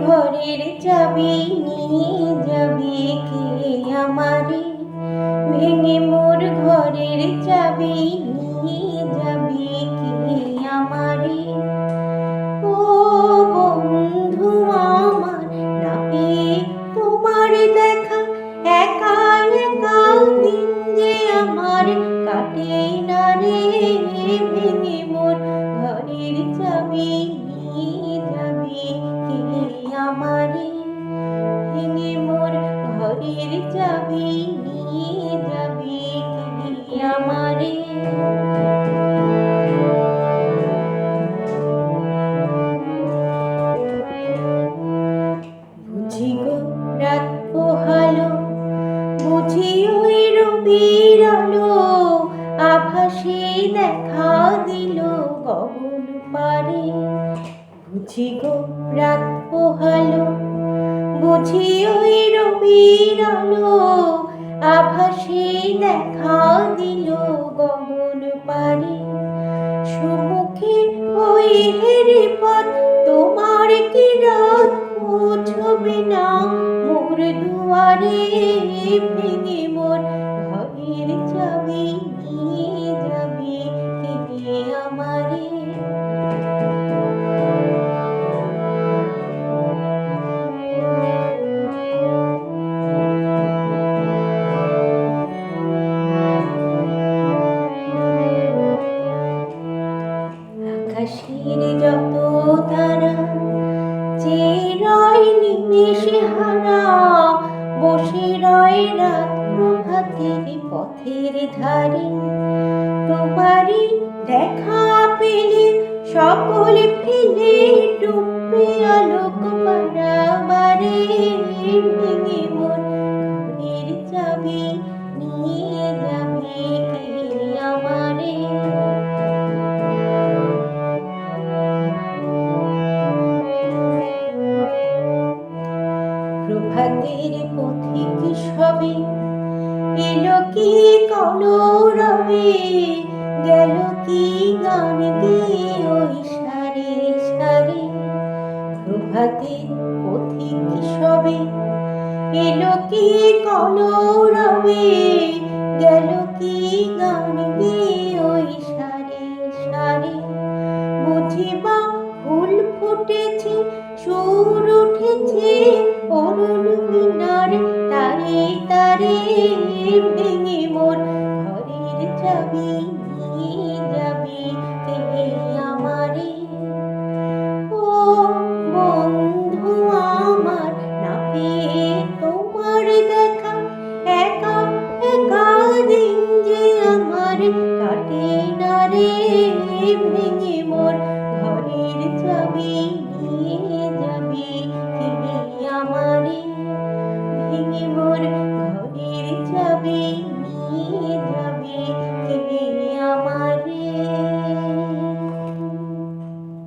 ঘরের চাবি নিয়ে যাবে কে আমারে, ভেঙে মোর ঘরের চাবি নিয়ে যাবে কে আমারে। ও বন্ধু আমার, না পেয়ে তোমার দেখা, একা একা দিন যে আমার কাটে না রে। ভেঙে মোর ঘরের চাবি নিয়ে যাবে কে আমারে, ভেঙে মোর ঘরের চাবি নিয়ে যাবে কে আমারে। বুঝি গো রাত পোহালো, বুঝি ওই রবির আলো, আভাসে দেখা দিল গগন পারে। বুঝি গো রাত পোহালো, বুঝি ওই রবির আলো, আভাসে দেখা দিল গগন পারে। সুমুখে ওই হেরি পথ, তোমার কি রাত পৌঁছবে না মোর দুয়ারে। ভেঙে মোর ঘরের চাবি নিয়ে যাবে কে আমারে। আকাশের যত তারা চেয়ে রয় নিমেষে হারা, বসে রয় রাত প্রভাতের পথের ধারে। তোমারই দেখা পেলে সকলে ফেলে ডুববে আলোক পারাবারে। ভেঙে মোর ঘরের চাবি নিয়ে যাবে কে আমারে। প্রভাতের পথিক সবে এলো কি কলরবে, গেল কি গান গেয়ে ওই সারে সারে। প্রভাতের পথিক সবে এলো কি কলরবে, গেল কি গান গেয়ে ওই সারে সারে। বুঝিবা ফুল ফুটেছে, সুর উঠেছে অরুণ মিনার তারে তারে। ভেঙে মোর ঘরের চাবি নিয়ে যাবে কে আমারে। ও বন্ধু আমার, না পেয়ে তোমার দেখা, একা একা দিন যে আমার কাটে না রে। ভেঙে মোর ঘরের চাবি নিয়ে যাবে কে আমারে, ভেঙে মোর